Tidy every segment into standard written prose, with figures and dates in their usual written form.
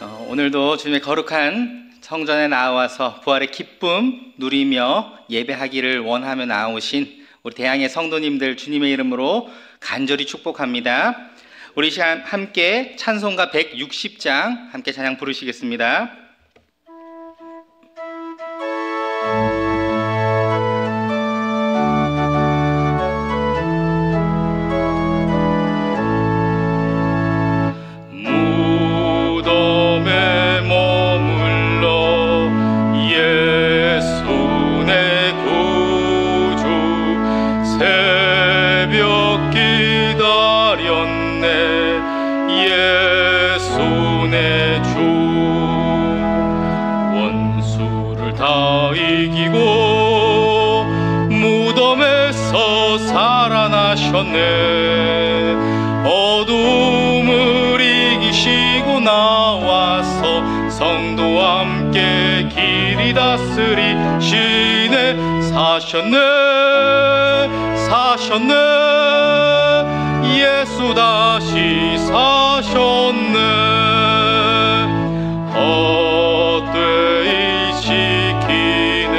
오늘도 주님의 거룩한 성전에 나와서 부활의 기쁨 누리며 예배하기를 원하며 나오신 우리 대양의 성도님들 주님의 이름으로 간절히 축복합니다. 우리 시간 함께 찬송가 160장 함께 찬양 부르시겠습니다. 어둠을 이기시고 나와서 성도와 함께 길이 다스리시네. 사셨네 예수 다시 사셨네. 헛되이 지키네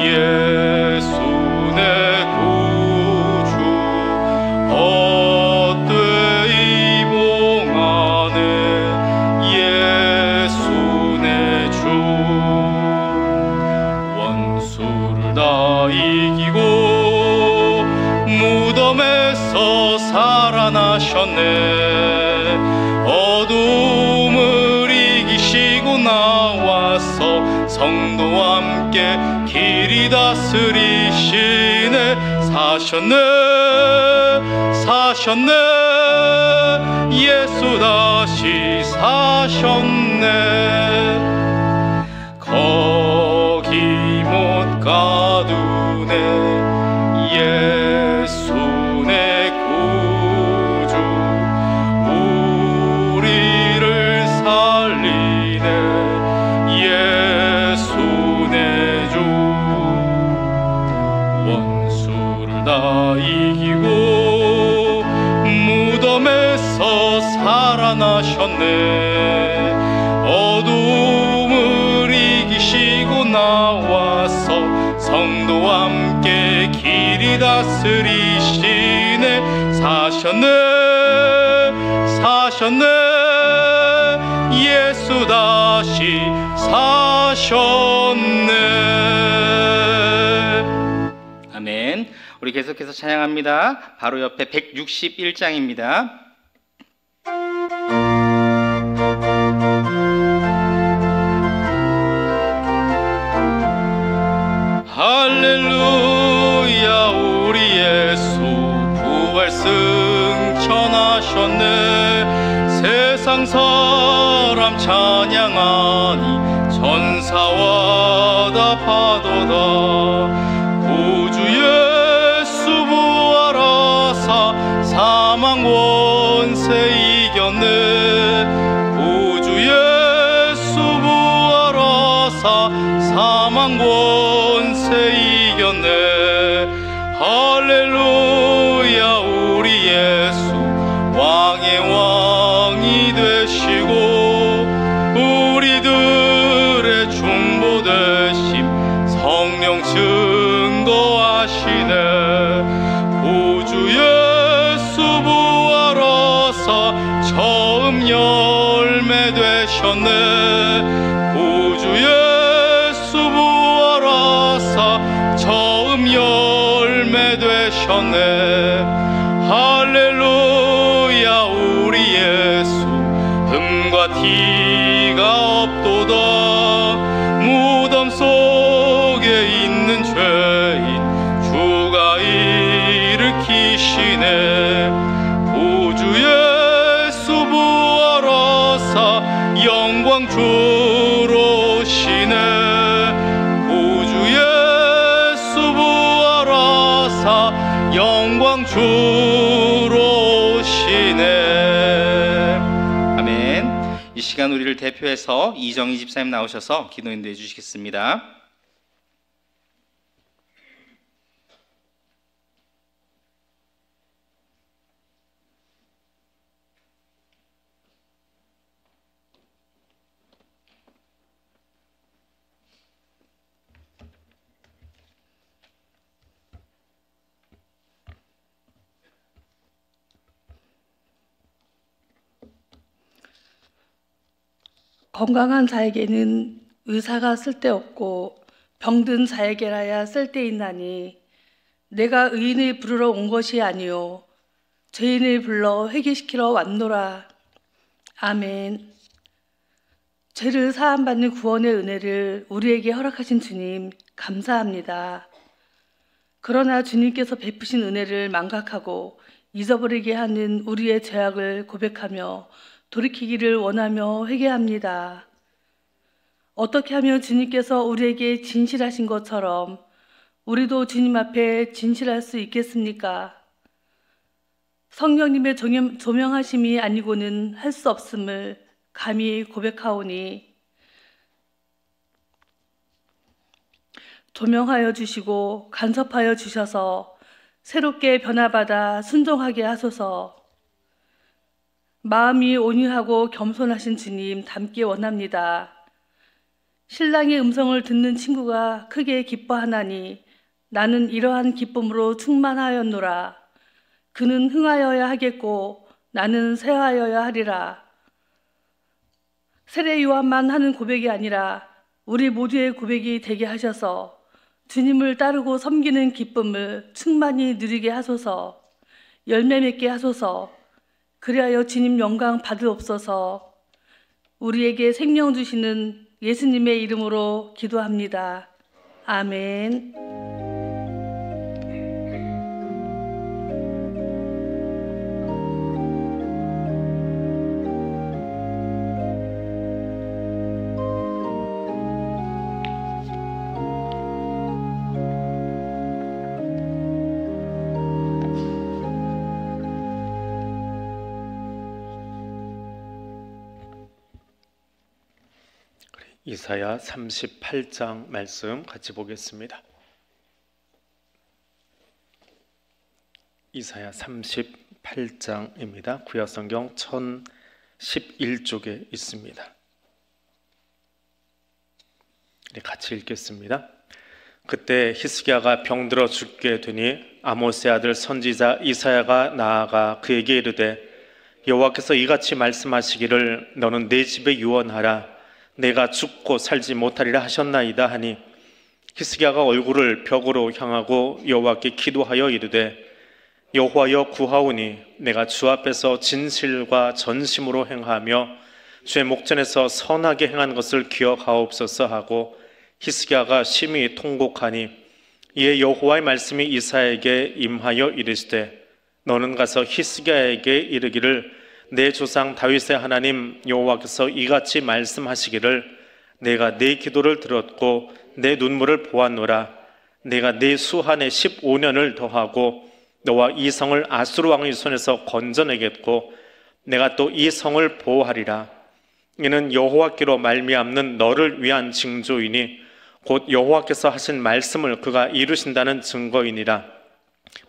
예수 내 구주. 헛되이 봉하네 예수 내 주. 원수를 다 이기고 무덤에서 살아나셨네. 어둠을 이기시고 나와서 성도와 함께 길이 다스리시네. 사셨네 예수 다시 사셨네. 거기 못 가두네 예수 내 구주. 우리를 살리네 예수 내 주. 원수를 다 이기고 무덤에서 살아나셨네. 어둠을 이기시고 나와서 성도와 함께 길이 다스리시네. 사셨네 예수 다시 사셨네. 아멘. 우리 계속해서 찬양합니다. 바로 옆에 161장입니다. 할렐루야 우리 예수 부활 승천하셨네. 세상 사람 찬양하니 천사와 다 파도다. 구주 예수 부활하사 사망 원세 이겼네. 구주 예수 부활하사 사망 원세 이겼네. 할렐루야 우리 예수 왕의 왕이 되시고 우리들의 중보 되심 성령 증거하시네. 구주 예수 부활하사 처음 열매 되셨네. 구주 예수 부활하사 처음 열매 되셨네. 할렐루야 우리 예수 흠과 티가 없도다. 무덤 속에 있는 죄인 주가 일으키시네. 구주 예수 부활하사 영광 주로 오시네. 구주 예수 부활하사 영광 주로 오시네. 아멘. 이 시간 우리를 대표해서 이정희 집사님 나오셔서 기도 인도해 주시겠습니다. 건강한 자에게는 의사가 쓸데없고 병든 자에게라야 쓸데있나니 내가 의인을 부르러 온 것이 아니요 죄인을 불러 회개시키러 왔노라. 아멘. 죄를 사함받는 구원의 은혜를 우리에게 허락하신 주님 감사합니다. 그러나 주님께서 베푸신 은혜를 망각하고 잊어버리게 하는 우리의 죄악을 고백하며 돌이키기를 원하며 회개합니다. 어떻게 하면 주님께서 우리에게 진실하신 것처럼 우리도 주님 앞에 진실할 수 있겠습니까? 성령님의 조명하심이 아니고는 할 수 없음을 감히 고백하오니 조명하여 주시고 간섭하여 주셔서 새롭게 변화받아 순종하게 하소서. 마음이 온유하고 겸손하신 주님 닮기 원합니다. 신랑의 음성을 듣는 친구가 크게 기뻐하나니 나는 이러한 기쁨으로 충만하였노라. 그는 흥하여야 하겠고 나는 쇠하여야 하리라. 세례 요한만 하는 고백이 아니라 우리 모두의 고백이 되게 하셔서 주님을 따르고 섬기는 기쁨을 충만히 누리게 하소서. 열매 맺게 하소서. 그리하여 주님 영광 받으옵소서. 우리에게 생명 주시는 예수님의 이름으로 기도합니다. 아멘. 이사야 38장 말씀 같이 보겠습니다. 이사야 38장입니다. 구약성경 1011쪽에 있습니다. 같이 읽겠습니다. 그때 히스기야가 병들어 죽게 되니 아모스의 아들 선지자 이사야가 나아가 그에게 이르되 여호와께서 이같이 말씀하시기를 너는 내 집에 유언하라. 내가 죽고 살지 못하리라 하셨나이다 하니 히스기야가 얼굴을 벽으로 향하고 여호와께 기도하여 이르되 여호와여 구하오니 내가 주 앞에서 진실과 전심으로 행하며 주의 목전에서 선하게 행한 것을 기억하옵소서 하고 히스기야가 심히 통곡하니 이에 여호와의 말씀이 이사야에게 임하여 이르시되 너는 가서 히스기야에게 이르기를 내 조상 다윗의 하나님 여호와께서 이같이 말씀하시기를 내가 네 기도를 들었고 내 눈물을 보았노라. 내가 네 수한에 15년을 더하고 너와 이 성을 아수르 왕의 손에서 건져내겠고 내가 또 이 성을 보호하리라. 이는 여호와께로 말미암는 너를 위한 징조이니 곧 여호와께서 하신 말씀을 그가 이루신다는 증거이니라.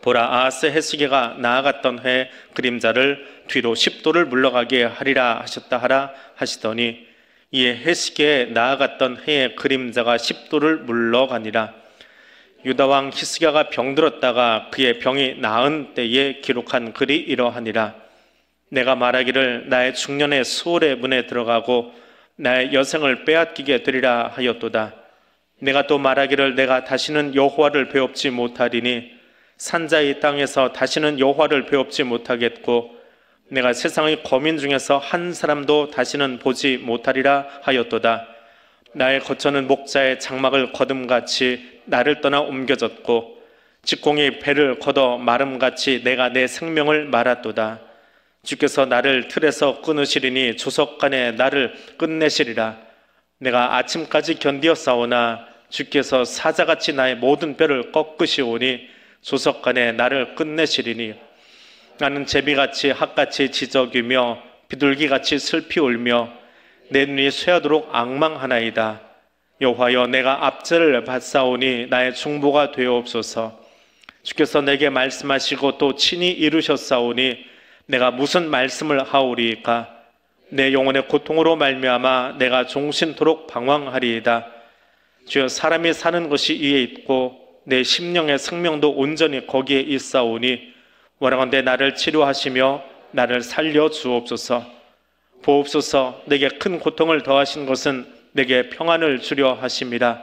보라, 아하스 헤스기야가 나아갔던 해 그림자를 뒤로 10도를 물러가게 하리라 하셨다 하라 하시더니 이에 헤스기야에 나아갔던 해의 그림자가 10도를 물러가니라. 유다왕 히스기야가 병들었다가 그의 병이 나은 때에 기록한 글이 이러하니라. 내가 말하기를 나의 중년의 수월의 문에 들어가고 나의 여생을 빼앗기게 되리라 하였도다. 내가 또 말하기를 내가 다시는 여호와를 배웁지 못하리니 산자의 땅에서 다시는 여호와를 배웁지 못하겠고 내가 세상의 거민 중에서 한 사람도 다시는 보지 못하리라 하였도다. 나의 거처는 목자의 장막을 거둠같이 나를 떠나 옮겨졌고 직공이 배를 걷어 마름같이 내가 내 생명을 말았도다. 주께서 나를 틀에서 끊으시리니 조석간에 나를 끝내시리라. 내가 아침까지 견디었사오나 주께서 사자같이 나의 모든 뼈를 꺾으시오니 조석간에 나를 끝내시리니 나는 제비같이 핫같이 지저귀며 비둘기같이 슬피 울며 내 눈이 쇠하도록 앙망하나이다. 여호와여 내가 압제를 받사오니 나의 중보가 되옵소서. 주께서 내게 말씀하시고 또 친히 이루셨사오니 내가 무슨 말씀을 하오리이까. 내 영혼의 고통으로 말미암아 내가 종신토록 방황하리이다. 주여 사람이 사는 것이 이에 있고 내 심령의 생명도 온전히 거기에 있사오니 원하건대 나를 치료하시며 나를 살려 주옵소서. 보옵소서. 내게 큰 고통을 더하신 것은 내게 평안을 주려 하심이라.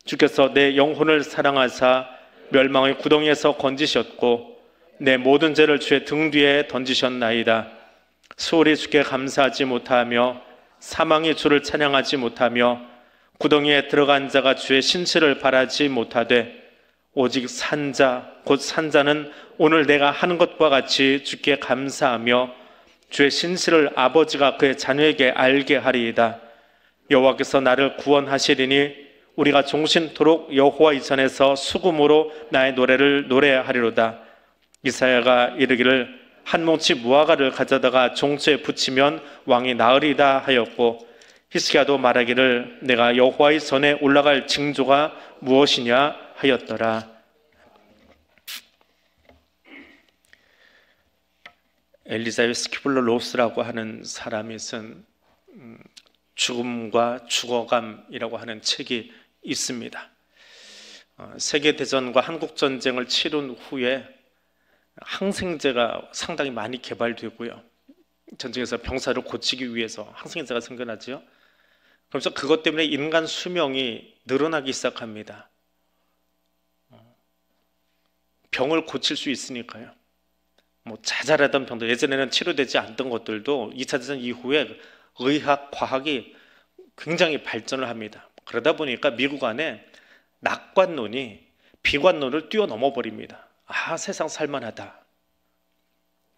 주께서 내 영혼을 사랑하사 멸망의 구덩이에서 건지셨고 내 모든 죄를 주의 등 뒤에 던지셨나이다. 수월이 주께 감사하지 못하며 사망이 주를 찬양하지 못하며 구덩이에 들어간 자가 주의 신실을 바라지 못하되 오직 산자 곧 산자는 오늘 내가 하는 것과 같이 주께 감사하며 주의 신실을 아버지가 그의 자녀에게 알게 하리이다. 여호와께서 나를 구원하시리니 우리가 종신토록 여호와 이전에서 수금으로 나의 노래를 노래하리로다. 이사야가 이르기를 한 뭉치 무화과를 가져다가 종초에 붙이면 왕이 나으리다 하였고 히스기야도 말하기를 내가 여호와의 전에 올라갈 징조가 무엇이냐 하였더라. 엘리자베스 큐블러 로스라고 하는 사람이 쓴 죽음과 죽어감이라고 하는 책이 있습니다. 세계대전과 한국전쟁을 치룬 후에 항생제가 상당히 많이 개발되고요. 전쟁에서 병사를 고치기 위해서 항생제가 생겨나죠. 그래서 그것 때문에 인간 수명이 늘어나기 시작합니다. 병을 고칠 수 있으니까요. 뭐 자잘하던 병들, 예전에는 치료되지 않던 것들도 2차 대전 이후에 의학, 과학이 굉장히 발전을 합니다. 그러다 보니까 미국 안에 낙관론이 비관론을 뛰어넘어 버립니다. 아, 세상 살만하다.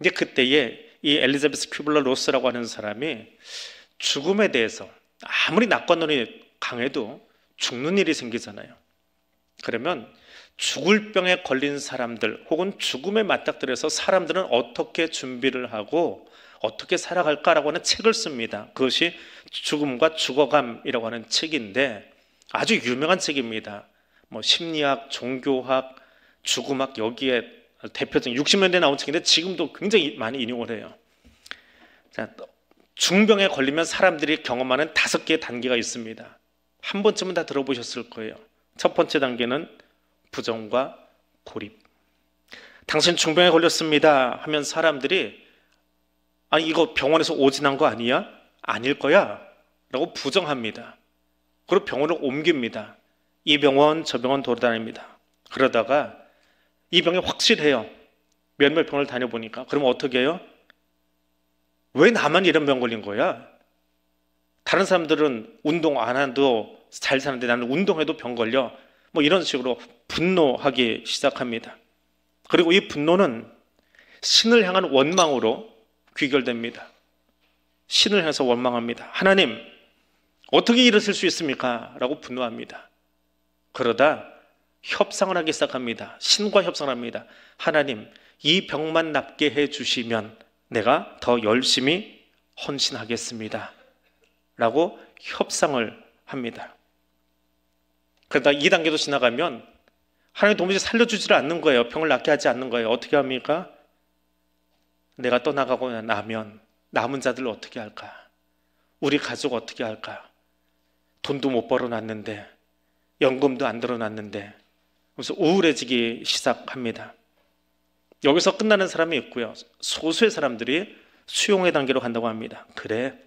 이제 그때에 이 엘리자베스 큐블러 로스라고 하는 사람이 죽음에 대해서 아무리 낙관론이 강해도 죽는 일이 생기잖아요. 그러면 죽을 병에 걸린 사람들 혹은 죽음에 맞닥뜨려서 사람들은 어떻게 준비를 하고 어떻게 살아갈까라고 하는 책을 씁니다. 그것이 죽음과 죽어감이라고 하는 책인데 아주 유명한 책입니다. 뭐 심리학, 종교학, 죽음학 여기에 대표적인 60년대에 나온 책인데 지금도 굉장히 많이 인용을 해요. 자, 중병에 걸리면 사람들이 경험하는 5개의 단계가 있습니다. 한 번쯤은 다 들어보셨을 거예요. 첫 번째 단계는 부정과 고립. 당신 중병에 걸렸습니다 하면 사람들이 아니 이거 병원에서 오진한 거 아니야? 아닐 거야 라고 부정합니다. 그리고 병원을 옮깁니다. 이 병원 저 병원 돌아다닙니다. 그러다가 이 병이 확실해요. 몇몇 병을 다녀보니까. 그러면 어떻게 해요? 왜 나만 이런 병 걸린 거야? 다른 사람들은 운동 안 해도 잘 사는데 나는 운동해도 병 걸려. 뭐 이런 식으로 분노하기 시작합니다. 그리고 이 분노는 신을 향한 원망으로 귀결됩니다. 신을 향해서 원망합니다. 하나님, 어떻게 이러실 수 있습니까? 라고 분노합니다. 그러다 협상을 하기 시작합니다. 신과 협상을 합니다. 하나님, 이 병만 낫게 해주시면 내가 더 열심히 헌신하겠습니다. 라고 협상을 합니다. 그러다 2단계도 지나가면 하나님 도무지 살려주지를 않는 거예요. 병을 낫게 하지 않는 거예요. 어떻게 합니까? 내가 떠나가고 나면 남은 자들 어떻게 할까? 우리 가족 어떻게 할까? 돈도 못 벌어놨는데 연금도 안 들어놨는데 그래서 우울해지기 시작합니다. 여기서 끝나는 사람이 있고요. 소수의 사람들이 수용의 단계로 간다고 합니다. 그래,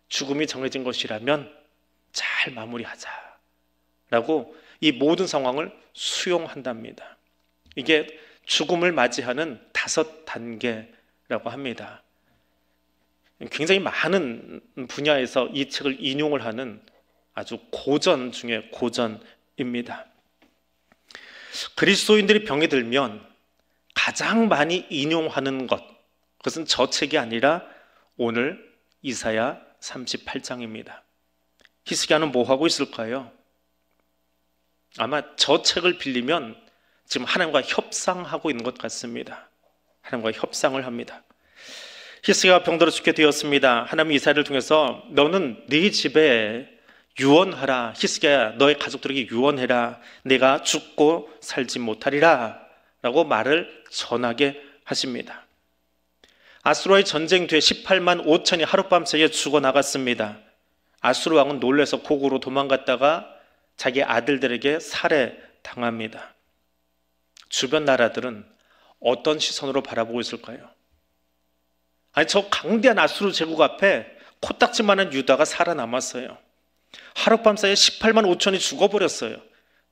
죽음이 정해진 것이라면 잘 마무리하자 라고 이 모든 상황을 수용한답니다. 이게 죽음을 맞이하는 5단계라고 합니다. 굉장히 많은 분야에서 이 책을 인용을 하는 아주 고전 중에 고전입니다. 그리스도인들이 병이 들면 가장 많이 인용하는 것, 그것은 저 책이 아니라 오늘 이사야 38장입니다. 히스기야는 뭐 하고 있을까요? 아마 저 책을 빌리면 지금 하나님과 협상하고 있는 것 같습니다. 하나님과 협상을 합니다. 히스기야가 병들어 죽게 되었습니다. 하나님이 이사야를 통해서 너는 네 집에 유언하라. 히스기야야, 너의 가족들에게 유언해라. 내가 죽고 살지 못하리라 라고 말을 전하게 하십니다. 아수르와의 전쟁 뒤에 18만 5천이 하룻밤 사이에 죽어나갔습니다. 아수르 왕은 놀라서 고국으로 도망갔다가 자기 아들들에게 살해당합니다. 주변 나라들은 어떤 시선으로 바라보고 있을까요? 아니, 저 강대한 아수르 제국 앞에 코딱지만한 유다가 살아남았어요. 하룻밤 사이에 18만 5천이 죽어버렸어요.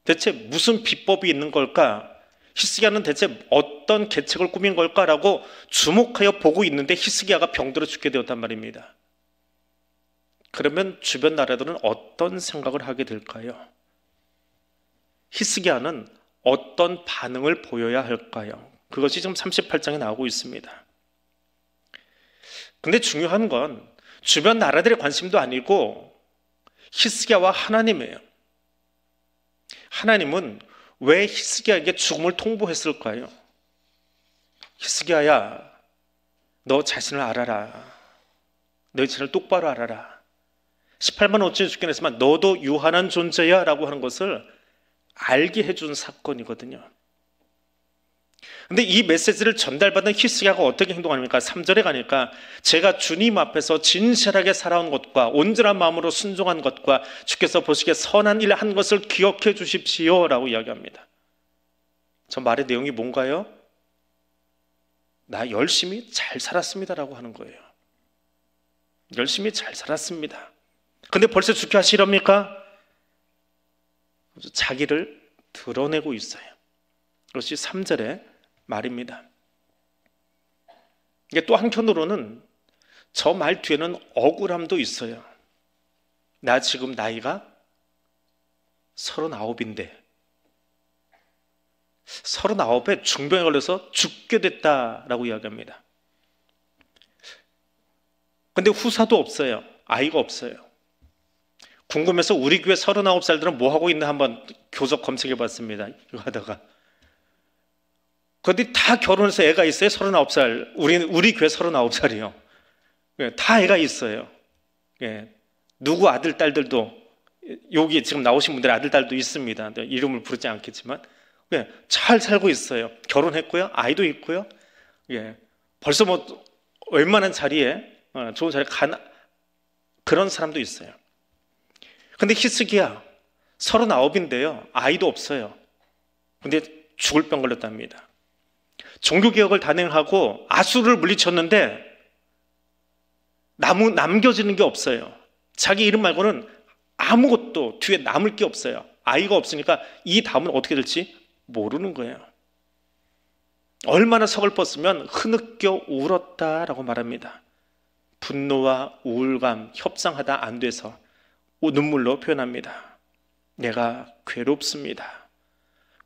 대체 무슨 비법이 있는 걸까? 히스기야는 대체 어떤 계책을 꾸민 걸까라고 주목하여 보고 있는데 히스기야가 병들어 죽게 되었단 말입니다. 그러면 주변 나라들은 어떤 생각을 하게 될까요? 히스기야는 어떤 반응을 보여야 할까요? 그것이 지금 38장에 나오고 있습니다. 근데 중요한 건 주변 나라들의 관심도 아니고 히스기야와 하나님이에요. 하나님은 왜 히스기야에게 죽음을 통보했을까요? 히스기야야, 너 자신을 알아라. 너 자신을 똑바로 알아라. 18만 5천이 죽긴 했지만 너도 유한한 존재야 라고 하는 것을 알게 해준 사건이거든요. 근데 이 메시지를 전달받은 히스기야가 어떻게 행동합니까? 3절에 가니까 제가 주님 앞에서 진실하게 살아온 것과 온전한 마음으로 순종한 것과 주께서 보시기에 선한 일 한 것을 기억해 주십시오 라고 이야기합니다. 저 말의 내용이 뭔가요? 나 열심히 잘 살았습니다 라고 하는 거예요. 열심히 잘 살았습니다. 근데 벌써 죽게 하시렵니까? 자기를 드러내고 있어요. 그것이 3절의 말입니다. 이게 또 한편으로는 저 말 뒤에는 억울함도 있어요. 나 지금 나이가 39인데 39에 중병에 걸려서 죽게 됐다라고 이야기합니다. 근데 후사도 없어요. 아이가 없어요. 궁금해서 우리 교회 39살들은 뭐 하고 있나 한번 교적 검색해 봤습니다. 이거 하다가 그런데 다 결혼해서 애가 있어요. 39살. 우리 교회 39살이요. 다 애가 있어요. 누구 아들, 딸들도 여기 지금 나오신 분들의 아들, 딸도 있습니다. 이름을 부르지 않겠지만 잘 살고 있어요. 결혼했고요. 아이도 있고요. 벌써 뭐 웬만한 자리에 좋은 자리에 간 그런 사람도 있어요. 근데 히스기야 39인데요. 아이도 없어요. 근데 죽을 병 걸렸답니다. 종교개혁을 단행하고 아수르를 물리쳤는데 남겨지는 게 없어요. 자기 이름 말고는 아무것도 뒤에 남을 게 없어요. 아이가 없으니까 이 다음은 어떻게 될지 모르는 거예요. 얼마나 서글펐으면 흐느껴 울었다라고 말합니다. 분노와 우울감, 협상하다 안 돼서 눈물로 표현합니다. 내가 괴롭습니다.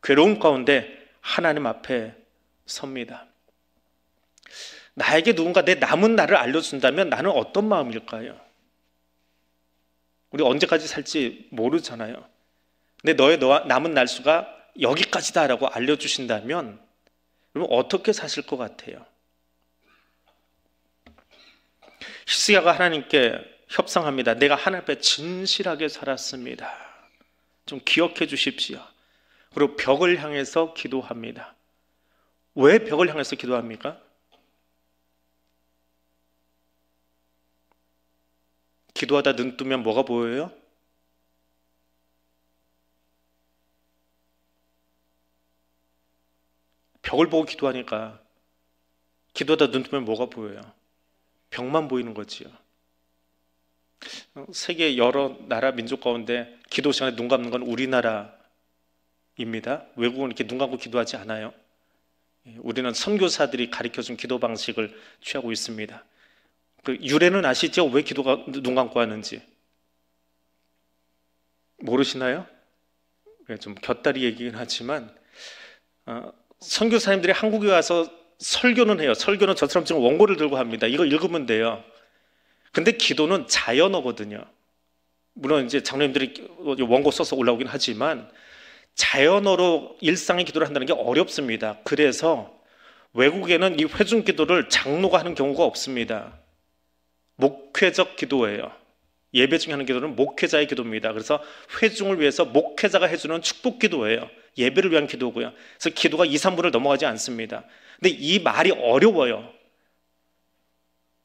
괴로움 가운데 하나님 앞에 섭니다. 나에게 누군가 내 남은 날을 알려준다면 나는 어떤 마음일까요? 우리 언제까지 살지 모르잖아요. 근데 너의 남은 날수가 여기까지다라고 알려주신다면 여러분 어떻게 사실 것 같아요? 히스기야가 하나님께 협상합니다. 내가 하나님 앞에 진실하게 살았습니다. 좀 기억해 주십시오. 그리고 벽을 향해서 기도합니다. 왜 벽을 향해서 기도합니까? 기도하다 눈 뜨면 뭐가 보여요? 벽을 보고 기도하니까 기도하다 눈 뜨면 뭐가 보여요? 벽만 보이는 거지요. 세계 여러 나라 민족 가운데 기도 시간에 눈 감는 건 우리나라입니다. 외국은 이렇게 눈 감고 기도하지 않아요. 우리는 선교사들이 가르쳐준 기도 방식을 취하고 있습니다. 그 유래는 아시죠? 왜 기도가 눈 감고 하는지 모르시나요? 좀 곁다리 얘기긴 하지만 선교사님들이 한국에 와서 설교는 해요. 설교는 저처럼 지금 원고를 들고 합니다. 이거 읽으면 돼요. 근데 기도는 자연어거든요. 물론 이제 장로님들이 원고 써서 올라오긴 하지만 자연어로 일상의 기도를 한다는 게 어렵습니다. 그래서 외국에는 이 회중 기도를 장로가 하는 경우가 없습니다. 목회적 기도예요. 예배 중에 하는 기도는 목회자의 기도입니다. 그래서 회중을 위해서 목회자가 해주는 축복 기도예요. 예배를 위한 기도고요. 그래서 기도가 2, 3분을 넘어가지 않습니다. 근데 이 말이 어려워요.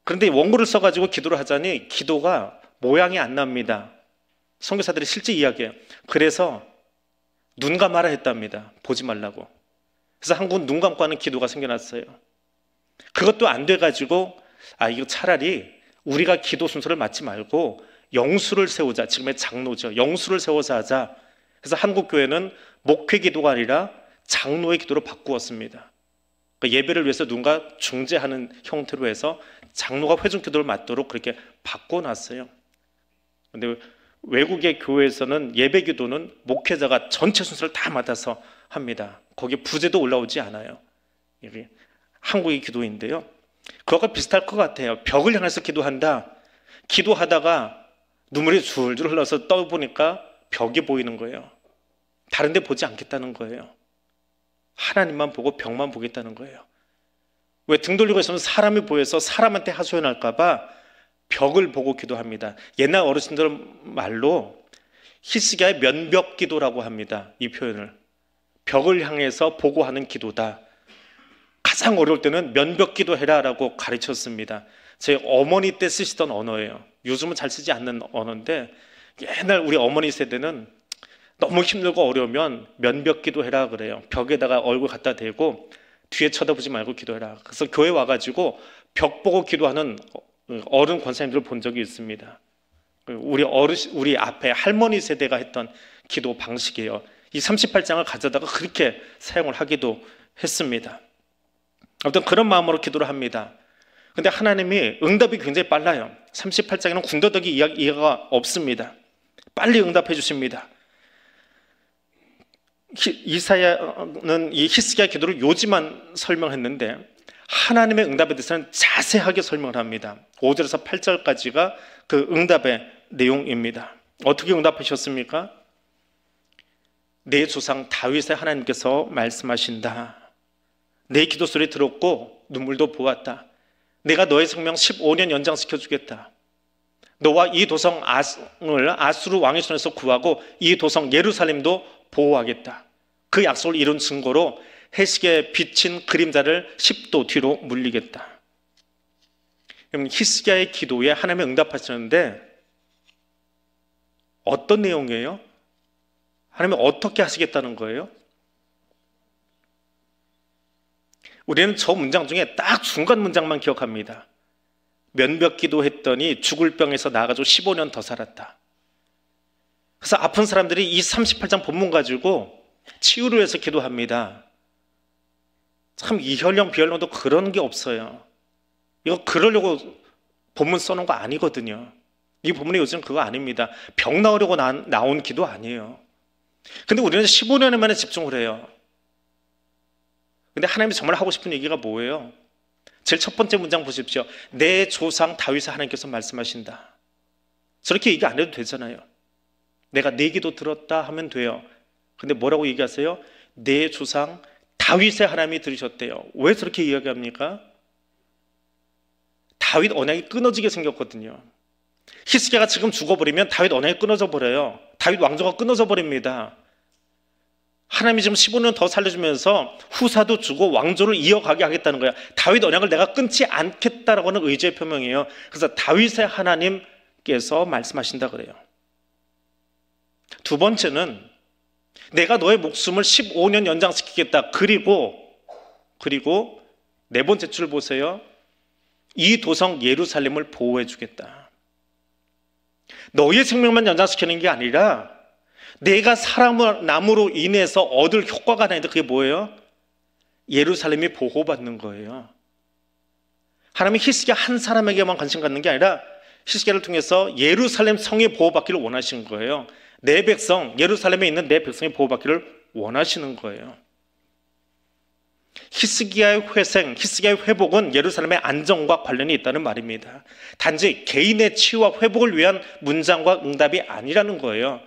그런데 원고를 써가지고 기도를 하자니 기도가 모양이 안 납니다. 선교사들이 실제 이야기해요. 그래서 눈 감아라 했답니다. 보지 말라고. 그래서 한국은 눈 감고 하는 기도가 생겨났어요. 그것도 안 돼가지고 이거 차라리 우리가 기도 순서를 맞지 말고 영수를 세우자. 지금의 장로죠. 영수를 세워서 하자. 그래서 한국교회는 목회 기도가 아니라 장로의 기도로 바꾸었습니다. 그러니까 예배를 위해서 누군가 중재하는 형태로 해서 장로가 회중 기도를 맡도록 그렇게 바꿔놨어요. 그런데 외국의 교회에서는 예배 기도는 목회자가 전체 순서를 다 맡아서 합니다. 거기에 부제도 올라오지 않아요. 이게 한국의 기도인데요. 그거가 비슷할 것 같아요. 벽을 향해서 기도한다. 기도하다가 눈물이 줄줄 흘러서 떠보니까 벽이 보이는 거예요. 다른 데 보지 않겠다는 거예요. 하나님만 보고 벽만 보겠다는 거예요. 왜 등 돌리고 있으면 사람이 보여서 사람한테 하소연할까 봐 벽을 보고 기도합니다. 옛날 어르신들 말로 히스기야의 면벽 기도라고 합니다. 이 표현을. 벽을 향해서 보고 하는 기도다. 가장 어려울 때는 면벽 기도해라라고 가르쳤습니다. 제 어머니 때 쓰시던 언어예요. 요즘은 잘 쓰지 않는 언어인데 옛날 우리 어머니 세대는 너무 힘들고 어려우면 면벽 기도해라 그래요. 벽에다가 얼굴 갖다 대고 뒤에 쳐다보지 말고 기도해라. 그래서 교회 와가지고 벽 보고 기도하는 어른 권사님들을 본 적이 있습니다. 우리 앞에 할머니 세대가 했던 기도 방식이에요. 이 38장을 가져다가 그렇게 사용을 하기도 했습니다. 아무튼 그런 마음으로 기도를 합니다. 근데 하나님이 응답이 굉장히 빨라요. 38장에는 군더더기 이해가 없습니다. 빨리 응답해 주십니다. 이사야는 이 히스기야 기도를 요지만 설명했는데 하나님의 응답에 대해서는 자세하게 설명을 합니다. 5절에서 8절까지가 그 응답의 내용입니다. 어떻게 응답하셨습니까? 내 조상 다윗의 하나님께서 말씀하신다. 내 기도 소리 들었고 눈물도 보았다. 내가 너의 생명 15년 연장시켜 주겠다. 너와 이 도성 아수르 왕의 손에서 구하고 이 도성 예루살렘도 보호하겠다. 그 약속을 이룬 증거로 히스기야에 비친 그림자를 10도 뒤로 물리겠다. 그럼 히스기야의 기도에 하나님이 응답하셨는데 어떤 내용이에요? 하나님이 어떻게 하시겠다는 거예요? 우리는 저 문장 중에 딱 중간 문장만 기억합니다. 면벽 기도했더니 죽을 병에서 나아가지고 15년 더 살았다. 그래서 아픈 사람들이 이 38장 본문 가지고 치유를 위해서 기도합니다. 참 이혈령 비혈령도 그런 게 없어요. 이거 그러려고 본문 써놓은 거 아니거든요. 이 본문이 요즘 그거 아닙니다. 병 나으려고 나온 기도 아니에요. 근데 우리는 15년 만에 집중을 해요. 근데 하나님이 정말 하고 싶은 얘기가 뭐예요? 제일 첫 번째 문장 보십시오. 내 조상 다윗의 하나님께서 말씀하신다. 저렇게 얘기 안 해도 되잖아요. 내가 내 기도 들었다 하면 돼요. 근데 뭐라고 얘기하세요? 내 조상 다윗의 하나님이 들으셨대요. 왜 저렇게 이야기합니까? 다윗 언약이 끊어지게 생겼거든요. 히스기야가 지금 죽어버리면 다윗 언약이 끊어져 버려요. 다윗 왕조가 끊어져 버립니다. 하나님이 지금 15년 더 살려주면서 후사도 주고 왕조를 이어가게 하겠다는 거야. 다윗 언약을 내가 끊지 않겠다라고 하는 의지의 표명이에요. 그래서 다윗의 하나님께서 말씀하신다 그래요. 두 번째는 내가 너의 목숨을 15년 연장시키겠다. 그리고 네 번째 줄 보세요. 이 도성 예루살렘을 보호해 주겠다. 너의 생명만 연장시키는 게 아니라 내가 남으로 인해서 얻을 효과가 나는데 그게 뭐예요? 예루살렘이 보호받는 거예요. 하나님이 히스기야 한 사람에게만 관심 갖는 게 아니라 히스기야를 통해서 예루살렘 성이 보호받기를 원하시는 거예요. 내 백성, 예루살렘에 있는 내 백성이 보호받기를 원하시는 거예요. 히스기야의 회생, 히스기야의 회복은 예루살렘의 안정과 관련이 있다는 말입니다. 단지 개인의 치유와 회복을 위한 문장과 응답이 아니라는 거예요.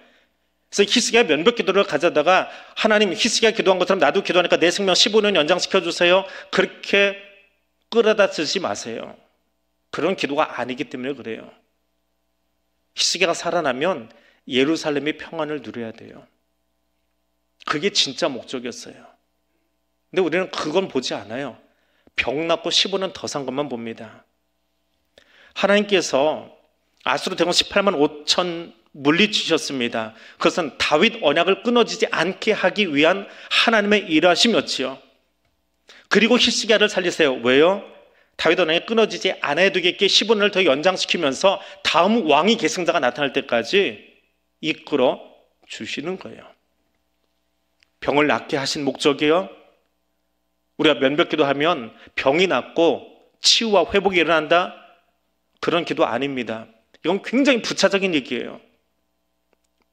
그래서 히스기야 면벽 기도를 가져다가 하나님 히스기야 기도한 것처럼 나도 기도하니까 내 생명 15년 연장시켜 주세요. 그렇게 끌어다 쓰지 마세요. 그런 기도가 아니기 때문에 그래요. 히스기야가 살아나면 예루살렘이 평안을 누려야 돼요. 그게 진짜 목적이었어요. 근데 우리는 그건 보지 않아요. 병 낫고 15년 더 산 것만 봅니다. 하나님께서 아수르 대군 18만 5천 물리치셨습니다. 그것은 다윗 언약을 끊어지지 않게 하기 위한 하나님의 일하심이었지요. 그리고 히스기야를 살리세요. 왜요? 다윗 언약이 끊어지지 않아야 되겠게 15년을 더 연장시키면서 다음 왕이 계승자가 나타날 때까지 이끌어 주시는 거예요. 병을 낫게 하신 목적이요, 우리가 면벽기도 하면 병이 낫고 치유와 회복이 일어난다, 그런 기도 아닙니다. 이건 굉장히 부차적인 얘기예요.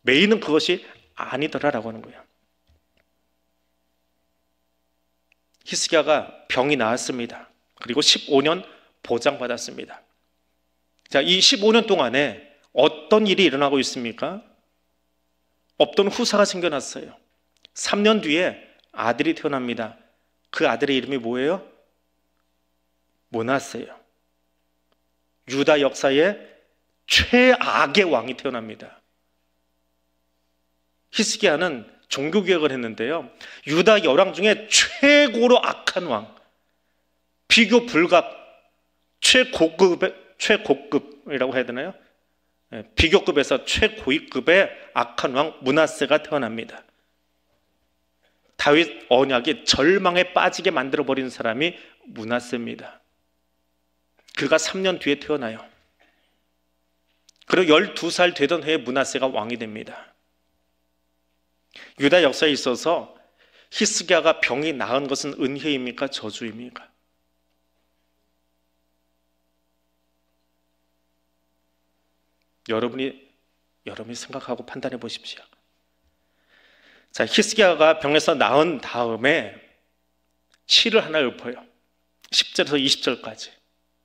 메인은 그것이 아니더라라고 하는 거예요. 히스기야가 병이 나았습니다. 그리고 15년 보장받았습니다. 자, 이 15년 동안에 어떤 일이 일어나고 있습니까? 없던 후사가 생겨났어요. 3년 뒤에 아들이 태어납니다. 그 아들의 이름이 뭐예요? 므낫세예요. 유다 역사의 최악의 왕이 태어납니다. 히스기야는 종교개혁을 했는데요, 유다 열왕 중에 최고로 악한 왕, 비교 불가, 최고급이라고 해야 되나요? 비교급에서 최고위급의 악한 왕 므낫세가 태어납니다. 다윗 언약이 절망에 빠지게 만들어버린 사람이 므낫세입니다. 그가 3년 뒤에 태어나요. 그리고 12살 되던 해에 므낫세가 왕이 됩니다. 유다 역사에 있어서 히스기야가 병이 나은 것은 은혜입니까? 저주입니까? 여러분이 생각하고 판단해 보십시오. 자, 히스기야가 병에서 나은 다음에 시를 하나 읊어요. 10절에서 20절까지.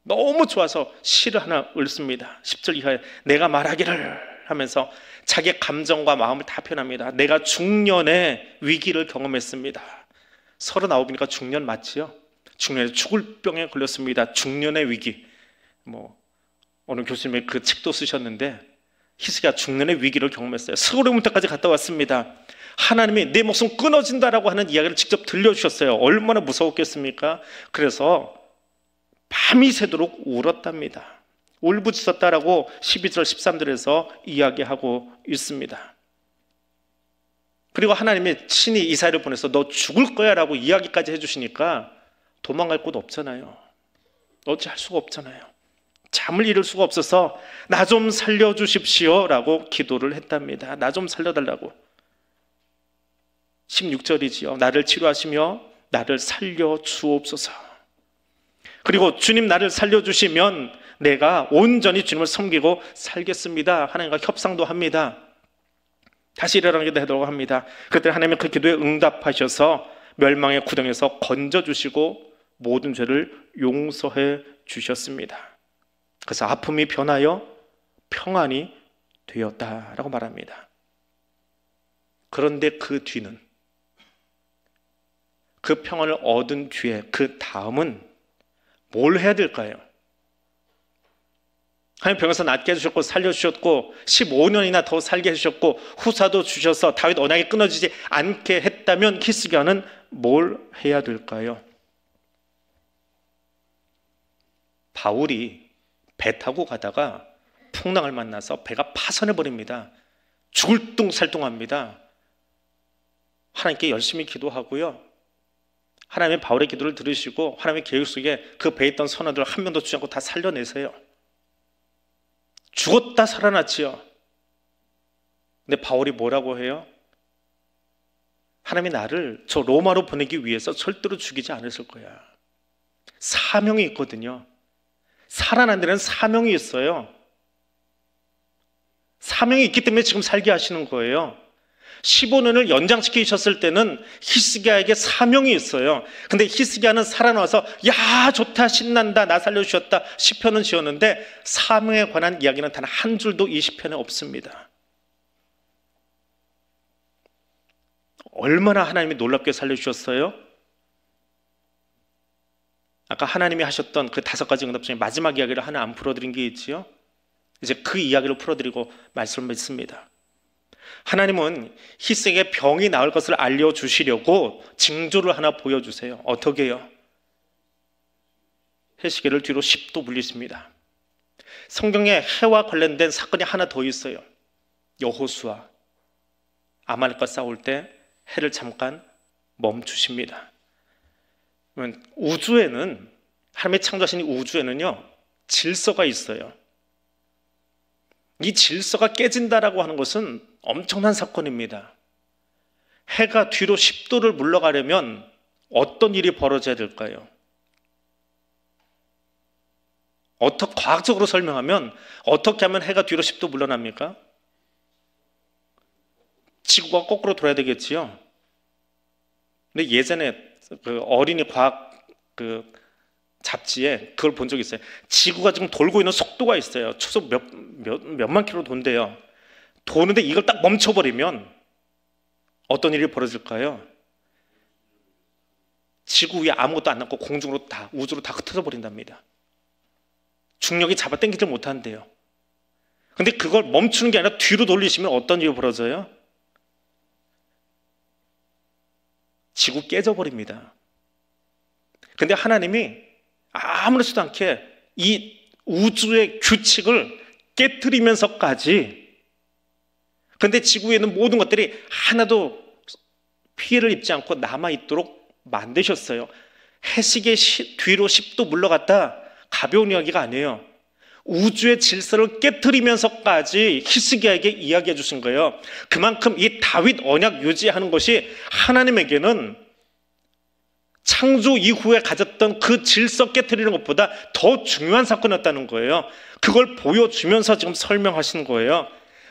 너무 좋아서 시를 하나 읊습니다. 10절 이하에 내가 말하기를 하면서 자기의 감정과 마음을 다 표현합니다. 내가 중년의 위기를 경험했습니다. 39이니까 중년 맞지요? 중년에 죽을 병에 걸렸습니다. 중년의 위기. 어느 교수님이 그 책도 쓰셨는데 히스기야 중년의 위기를 경험했어요. 스고르문터까지 갔다 왔습니다. 하나님이 내 목숨 끊어진다라고 하는 이야기를 직접 들려주셨어요. 얼마나 무서웠겠습니까? 그래서 밤이 새도록 울었답니다. 울부짖었다라고 12절 13절에서 이야기하고 있습니다. 그리고 하나님이 친히 이사야를 보내서 너 죽을 거야 라고 이야기까지 해주시니까 도망갈 곳 없잖아요. 어찌할 수가 없잖아요. 잠을 이룰 수가 없어서 나 좀 살려주십시오 라고 기도를 했답니다. 나 좀 살려달라고. 16절이지요. 나를 치료하시며 나를 살려주옵소서. 그리고 주님 나를 살려주시면 내가 온전히 주님을 섬기고 살겠습니다. 하나님과 협상도 합니다. 다시 일어나게 되도록 합니다. 그때 하나님은 그 기도에 응답하셔서 멸망의 구덩이에서 건져주시고 모든 죄를 용서해 주셨습니다. 그래서 아픔이 변하여 평안이 되었다라고 말합니다. 그런데 그 뒤는, 그 평안을 얻은 뒤에 그 다음은 뭘 해야 될까요? 하나님 병에서 낫게 해주셨고 살려주셨고 15년이나 더 살게 해주셨고 후사도 주셔서 다윗 언약이 끊어지지 않게 했다면 히스기야는 뭘 해야 될까요? 바울이 배 타고 가다가 풍랑을 만나서 배가 파선해버립니다. 죽을 둥살둥합니다. 하나님께 열심히 기도하고요, 하나님의 바울의 기도를 들으시고 하나님의 계획 속에 그 배에 있던 선원들 한 명도 죽지 않고 다 살려내세요. 죽었다 살아났지요. 근데 바울이 뭐라고 해요? 하나님이 나를 저 로마로 보내기 위해서 절대로 죽이지 않으실 거야. 사명이 있거든요. 살아난 데는 사명이 있어요. 사명이 있기 때문에 지금 살게 하시는 거예요. 15년을 연장시키셨을 때는 히스기야에게 사명이 있어요. 근데 히스기야는 살아나와서 야 좋다 신난다 나 살려주셨다 시편은 지었는데 사명에 관한 이야기는 단 한 줄도 이 시편에 없습니다. 얼마나 하나님이 놀랍게 살려주셨어요? 아까 하나님이 하셨던 그 5가지 응답 중에 마지막 이야기를 하나 안 풀어드린 게 있지요. 이제 그 이야기를 풀어드리고 말씀을 맺습니다. 하나님은 히스기야에게 병이 나을 것을 알려주시려고 징조를 하나 보여주세요. 어떻게 해요? 해시계를 뒤로 10도 물리십니다. 성경에 해와 관련된 사건이 하나 더 있어요. 여호수아 아말렉과 싸울 때 해를 잠깐 멈추십니다. 우주에는 하나님의 창조하신 우주에는요, 질서가 있어요. 이 질서가 깨진다라고 하는 것은 엄청난 사건입니다. 해가 뒤로 10도를 물러가려면 어떤 일이 벌어져야 될까요? 과학적으로 설명하면 어떻게 하면 해가 뒤로 10도 물러납니까? 지구가 거꾸로 돌아야 되겠지요. 근데 예전에 그 어린이 과학 잡지에 그걸 본 적이 있어요. 지구가 지금 돌고 있는 속도가 있어요. 초속 몇만 킬로 돈대요. 도는데 이걸 딱 멈춰버리면 어떤 일이 벌어질까요? 지구 위에 아무것도 안 남고 공중으로 다, 우주로 다 흩어져 버린답니다. 중력이 잡아당기지 못한대요. 근데 그걸 멈추는 게 아니라 뒤로 돌리시면 어떤 일이 벌어져요? 지구 깨져버립니다. 근데 하나님이 아무렇지도 않게 이 우주의 규칙을 깨트리면서까지, 근데 지구에 있는 모든 것들이 하나도 피해를 입지 않고 남아있도록 만드셨어요. 해식의 뒤로 10도 물러갔다, 가벼운 이야기가 아니에요. 우주의 질서를 깨트리면서까지 히스기야에게 이야기해 주신 거예요. 그만큼 이 다윗 언약 유지하는 것이 하나님에게는 창조 이후에 가졌던 그 질서 깨트리는 것보다 더 중요한 사건이었다는 거예요. 그걸 보여주면서 지금 설명하시는 거예요.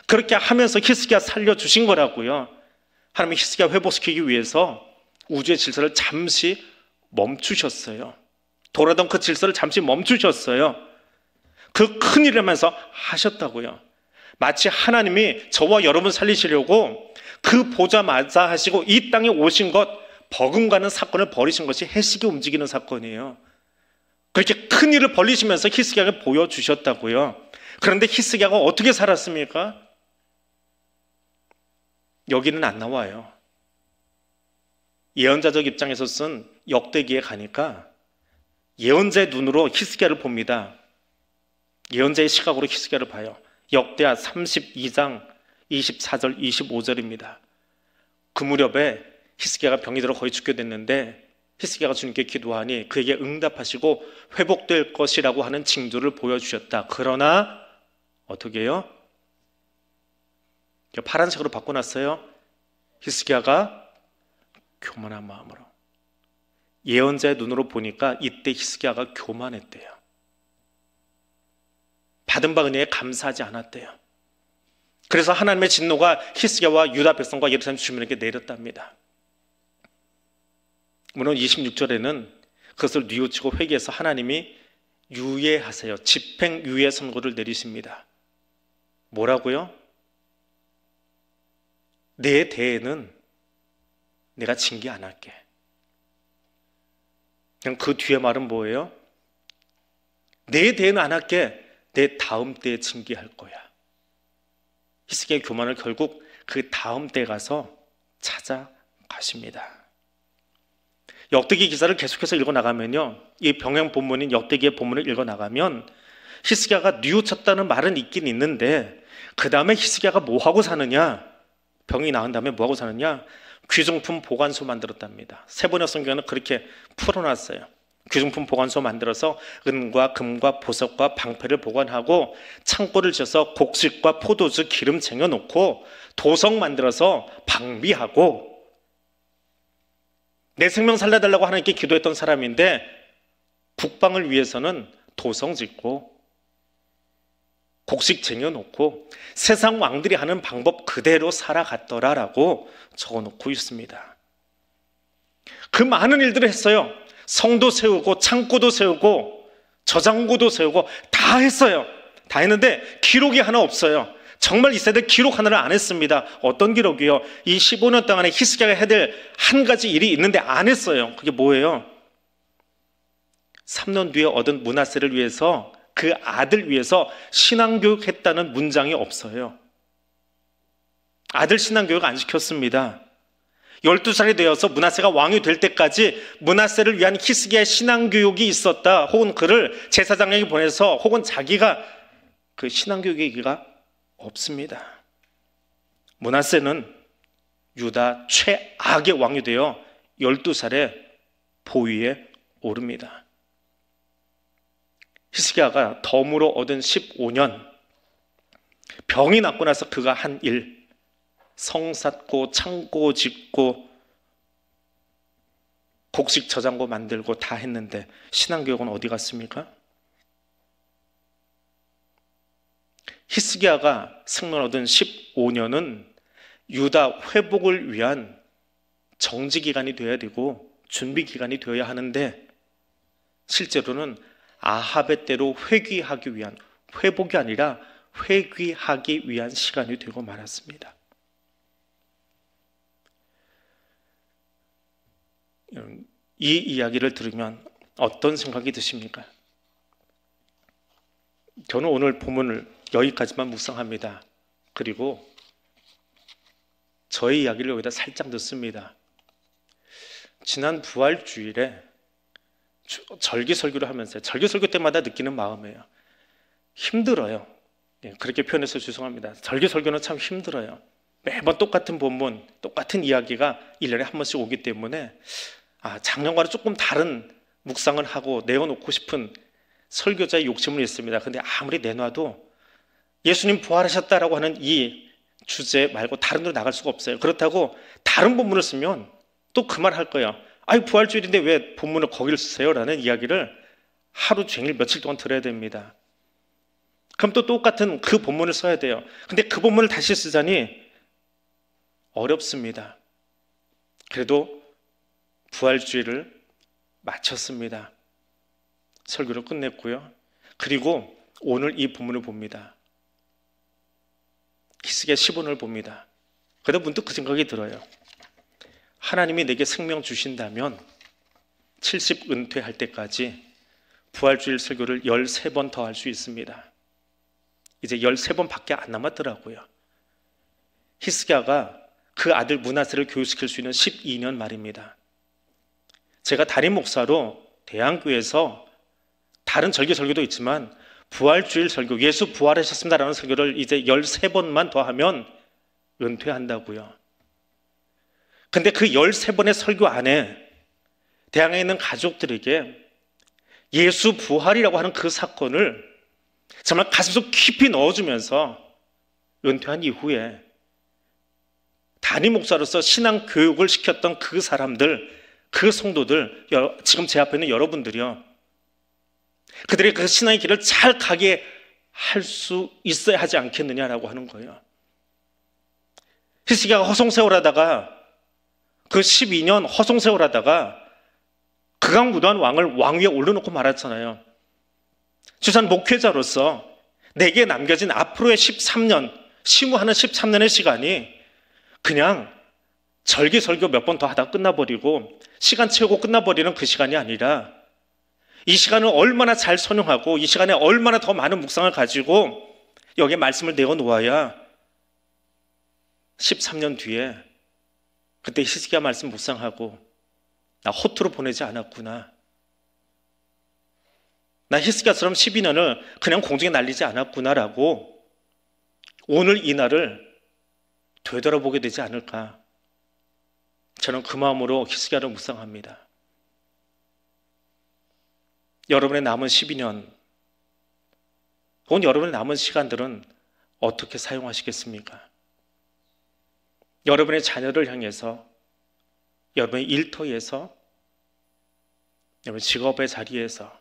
그렇게 하면서 히스기야 살려주신 거라고요. 하나님이 히스기야 회복시키기 위해서 우주의 질서를 잠시 멈추셨어요. 돌아던 그 질서를 잠시 멈추셨어요. 그 큰 일을 하면서 하셨다고요. 마치 하나님이 저와 여러분 살리시려고 그 보좌마자 하시고 이 땅에 오신 것, 버금가는 사건을 벌이신 것이 해식이 움직이는 사건이에요. 그렇게 큰 일을 벌리시면서 히스기야가 보여주셨다고요. 그런데 히스기야가 어떻게 살았습니까? 여기는 안 나와요. 예언자적 입장에서 쓴 역대기에 가니까 예언자의 눈으로 히스기야를 봅니다. 예언자의 시각으로 히스기야를 봐요. 역대하 32장 24절 25절입니다. 그 무렵에 히스기야가 병이 들어 거의 죽게 됐는데 히스기야가 주님께 기도하니 그에게 응답하시고 회복될 것이라고 하는 징조를 보여주셨다. 그러나 어떻게 해요? 파란색으로 바꿔놨어요. 히스기야가 교만한 마음으로, 예언자의 눈으로 보니까 이때 히스기야가 교만했대요. 받은 바 은혜에 감사하지 않았대요. 그래서 하나님의 진노가 히스기야와 유다 백성과 예루살렘 주민에게 내렸답니다. 물론 26절에는 그것을 뉘우치고 회개해서 하나님이 유예하세요. 집행유예 선고를 내리십니다. 뭐라고요? 내 대에는 내가 징계 안 할게. 그냥 그 뒤에 말은 뭐예요? 내 대에는 안 할게. 내 다음 때에 징계할 거야. 히스기야의 교만을 결국 그 다음 때에 가서 찾아가십니다. 역대기 기사를 계속해서 읽어나가면요, 이 병행 본문인 역대기의 본문을 읽어나가면 히스기야가 뉘우쳤다는 말은 있긴 있는데 그 다음에 히스기야가 뭐하고 사느냐, 병이 나은 다음에 뭐하고 사느냐, 귀중품 보관소 만들었답니다. 세번역 성경에는 그렇게 풀어놨어요. 귀중품 보관소 만들어서 은과 금과 보석과 방패를 보관하고 창고를 지어서 곡식과 포도주 기름 쟁여놓고 도석 만들어서 방비하고, 내 생명 살려달라고 하나님께 기도했던 사람인데 국방을 위해서는 도성 짓고 곡식 쟁여놓고 세상 왕들이 하는 방법 그대로 살아갔더라라고 적어놓고 있습니다. 그 많은 일들을 했어요. 성도 세우고 창고도 세우고 저장고도 세우고 다 했어요. 다 했는데 기록이 하나 없어요. 정말 이 세대 기록 하나를 안 했습니다. 어떤 기록이요? 이 15년 동안에 히스기야가 해야 될 한 가지 일이 있는데 안 했어요. 그게 뭐예요? 3년 뒤에 얻은 므낫세를 위해서, 그 아들 위해서 신앙교육 했다는 문장이 없어요. 아들 신앙교육 안 시켰습니다. 12살이 되어서 므낫세가 왕이 될 때까지 므낫세를 위한 히스기야의 신앙교육이 있었다. 혹은 그를 제사장에게 보내서, 혹은 자기가 그 신앙교육이기가 없습니다. 므낫세는 유다 최악의 왕이 되어 12살에 보위에 오릅니다. 히스기야가 덤으로 얻은 15년, 병이 낫고 나서 그가 한 일, 성 쌓고 창고 짓고 곡식 저장고 만들고 다 했는데 신앙교육은 어디 갔습니까? 히스기야가 승론 얻은 15년은 유다 회복을 위한 정지 기간이 되어야 되고 준비 기간이 되어야 하는데 실제로는 아합의 때로 회귀하기 위한, 회복이 아니라 회귀하기 위한 시간이 되고 말았습니다. 이 이야기를 들으면 어떤 생각이 드십니까? 저는 오늘 본문을 여기까지만 묵상합니다. 그리고 저의 이야기를 여기다 살짝 넣습니다. 지난 부활주일에 절기설교를 하면서 절기설교 때마다 느끼는 마음이에요. 힘들어요. 그렇게 표현해서 죄송합니다. 절기설교는 참 힘들어요. 매번 똑같은 본문, 똑같은 이야기가 1년에 한 번씩 오기 때문에 작년과는 조금 다른 묵상을 하고 내어놓고 싶은 설교자의 욕심은 있습니다. 근데 아무리 내놔도 예수님 부활하셨다라고 하는 이 주제 말고 다른 데로 나갈 수가 없어요. 그렇다고 다른 본문을 쓰면 또 그 말 할 거예요. 부활주일인데 왜 본문을 거기를 쓰세요? 라는 이야기를 하루 종일 며칠 동안 들어야 됩니다. 그럼 또 똑같은 그 본문을 써야 돼요. 근데 그 본문을 다시 쓰자니 어렵습니다. 그래도 부활주일을 마쳤습니다. 설교를 끝냈고요. 그리고 오늘 이 본문을 봅니다. 히스기야 10원을 봅니다. 그러다 문득 그 생각이 들어요. 하나님이 내게 생명 주신다면 70 은퇴할 때까지 부활주일 설교를 13번 더 할 수 있습니다. 이제 13번밖에 안 남았더라고요. 히스기야가 그 아들 므낫세를 교육시킬 수 있는 12년 말입니다. 제가 담임 목사로 대한교회에서 다른 절기설교도 있지만 부활주일 설교, 예수 부활하셨습니다라는 설교를 이제 13번만 더 하면 은퇴한다고요. 근데 그 13번의 설교 안에 대항에 있는 가족들에게 예수 부활이라고 하는 그 사건을 정말 가슴속 깊이 넣어주면서 은퇴한 이후에 담임 목사로서 신앙 교육을 시켰던 그 사람들, 그 성도들, 지금 제 앞에 있는 여러분들이요, 그들의 그 신앙의 길을 잘 가게 할 수 있어야 하지 않겠느냐라고 하는 거예요. 히스기야가 허송세월하다가 그 12년 허송세월하다가 극악무도한 왕을 왕 위에 올려놓고 말았잖아요. 주산 목회자로서 내게 남겨진 앞으로의 13년, 심우하는 13년의 시간이 그냥 절기설교 몇 번 더 하다 끝나버리고 시간 채우고 끝나버리는 그 시간이 아니라 이 시간을 얼마나 잘 선용하고 이 시간에 얼마나 더 많은 묵상을 가지고 여기에 말씀을 내어놓아야 13년 뒤에 그때 히스기야 말씀 묵상하고 나 허투루 보내지 않았구나, 나 히스기야처럼 12년을 그냥 공중에 날리지 않았구나라고 오늘 이 날을 되돌아보게 되지 않을까, 저는 그 마음으로 히스기야를 묵상합니다. 여러분의 남은 12년 혹은 여러분의 남은 시간들은 어떻게 사용하시겠습니까? 여러분의 자녀를 향해서, 여러분의 일터에서, 여러분 직업의 자리에서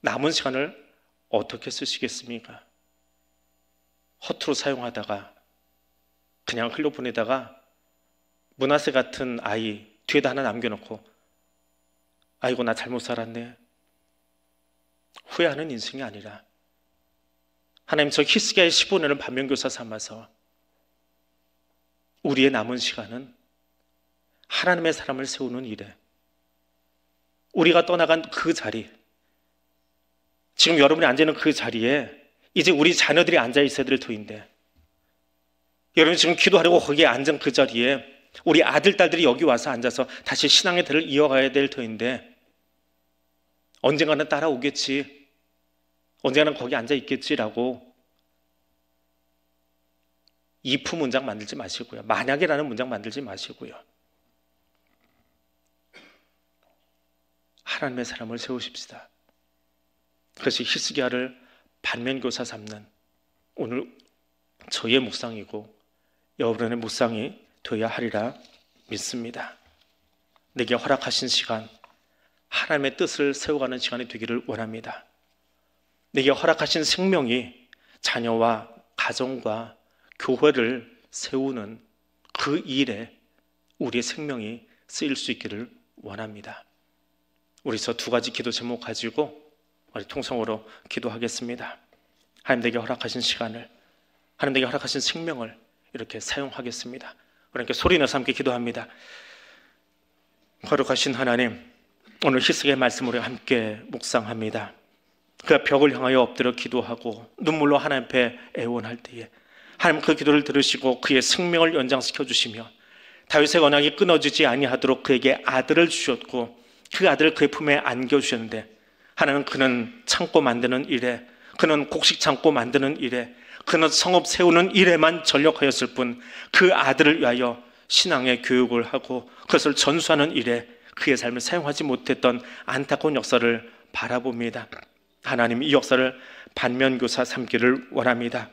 남은 시간을 어떻게 쓰시겠습니까? 허투루 사용하다가 그냥 흘려보내다가 므낫세 같은 아이 뒤에다 하나 남겨놓고 아이고 나 잘못 살았네 후회하는 인생이 아니라 하나님 저 히스기야의 15년을 반면교사 삼아서 우리의 남은 시간은 하나님의 사람을 세우는 일에, 우리가 떠나간 그 자리, 지금 여러분이 앉아있는 그 자리에 이제 우리 자녀들이 앉아 있어야 될 터인데, 여러분이 지금 기도하려고 거기에 앉은 그 자리에 우리 아들, 딸들이 여기 와서 앉아서 다시 신앙의 대를 이어가야 될 터인데 언젠가는 따라오겠지, 언젠가는 거기 앉아 있겠지라고 if 문장 만들지 마시고요, 만약이라는 문장 만들지 마시고요, 하나님의 사람을 세우십시다. 그것이 히스기야를 반면교사 삼는 오늘 저의 묵상이고 여러분의 묵상이 되어야 하리라 믿습니다. 내게 허락하신 시간, 하나님의 뜻을 세워가는 시간이 되기를 원합니다. 내게 허락하신 생명이 자녀와 가정과 교회를 세우는 그 일에 우리의 생명이 쓰일 수 있기를 원합니다. 우리서 두 가지 기도 제목 가지고 우리 통성으로 기도하겠습니다. 하나님 내게 허락하신 시간을, 하나님 내게 허락하신 생명을 이렇게 사용하겠습니다. 그러니까 소리내서 함께 기도합니다. 거룩하신 하나님, 오늘 히스기야의 말씀으로 함께 묵상합니다. 그 벽을 향하여 엎드려 기도하고 눈물로 하나님 앞에 애원할 때에 하나님 그 기도를 들으시고 그의 생명을 연장시켜 주시며 다윗의 언약이 끊어지지 아니하도록 그에게 아들을 주셨고 그 아들을 그의 품에 안겨주셨는데 하나님, 그는 창고 만드는 일에, 그는 곡식 창고 만드는 일에, 그는 성읍 세우는 일에만 전력하였을 뿐 그 아들을 위하여 신앙의 교육을 하고 그것을 전수하는 일에 그의 삶을 사용하지 못했던 안타까운 역사를 바라봅니다. 하나님, 이 역사를 반면교사 삼기를 원합니다.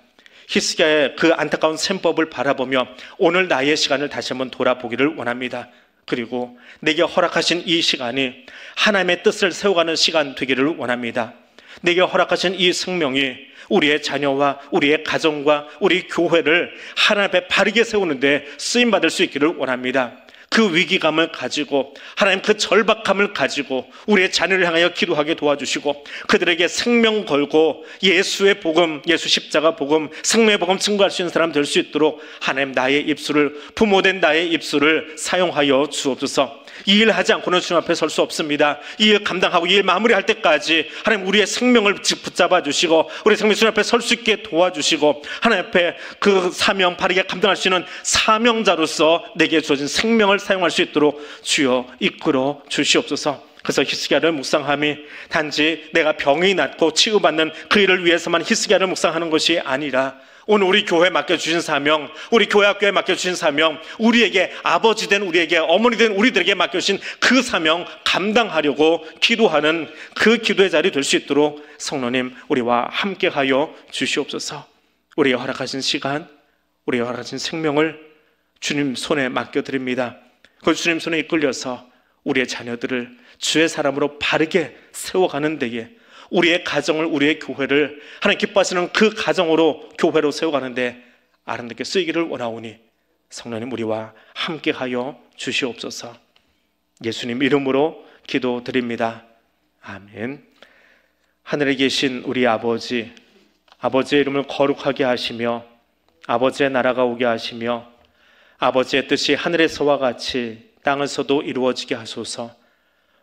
히스기야의 그 안타까운 셈법을 바라보며 오늘 나의 시간을 다시 한번 돌아보기를 원합니다. 그리고 내게 허락하신 이 시간이 하나님의 뜻을 세워가는 시간 되기를 원합니다. 내게 허락하신 이 생명이 우리의 자녀와 우리의 가정과 우리 교회를 하나님 앞에 바르게 세우는데 쓰임받을 수 있기를 원합니다. 그 위기감을 가지고 하나님 그 절박함을 가지고 우리의 자녀를 향하여 기도하게 도와주시고 그들에게 생명 걸고 예수의 복음, 예수 십자가 복음, 생명의 복음 증거할 수 있는 사람 될 수 있도록 하나님 나의 입술을, 부모된 나의 입술을 사용하여 주옵소서. 이 일 하지 않고는 주님 앞에 설 수 없습니다. 이 일 감당하고 이 일 마무리할 때까지 하나님 우리의 생명을 붙잡아 주시고 우리 생명 주님 앞에 설 수 있게 도와주시고 하나님 앞에 그 사명 바르게 감당할 수 있는 사명자로서 내게 주어진 생명을 사용할 수 있도록 주여 이끌어 주시옵소서. 그래서 히스기야를 묵상함이 단지 내가 병이 낫고 치유받는 그 일을 위해서만 히스기야를 묵상하는 것이 아니라 오늘 우리 교회에 맡겨주신 사명, 우리 교회 학교에 맡겨주신 사명, 우리에게 아버지 된 우리에게, 어머니 된 우리들에게 맡겨주신 그 사명 감당하려고 기도하는 그 기도의 자리 될 수 있도록 성령님 우리와 함께하여 주시옵소서. 우리가 허락하신 시간, 우리가 허락하신 생명을 주님 손에 맡겨드립니다. 그 주님 손에 이끌려서 우리의 자녀들을 주의 사람으로 바르게 세워가는 데에 우리의 가정을, 우리의 교회를 하나님 기뻐하시는 그 가정으로, 교회로 세워가는데 아름답게 쓰이기를 원하오니 성령님 우리와 함께하여 주시옵소서. 예수님 이름으로 기도드립니다. 아멘. 하늘에 계신 우리 아버지, 아버지의 이름을 거룩하게 하시며 아버지의 나라가 오게 하시며 아버지의 뜻이 하늘에서와 같이 땅에서도 이루어지게 하소서.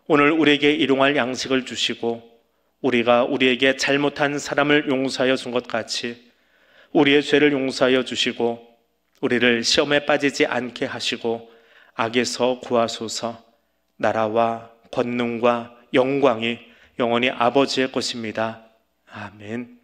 오늘 우리에게 일용할 양식을 주시고 우리가 우리에게 잘못한 사람을 용서하여 준 것 같이 우리의 죄를 용서하여 주시고 우리를 시험에 빠지지 않게 하시고 악에서 구하소서. 나라와 권능과 영광이 영원히 아버지의 것입니다. 아멘.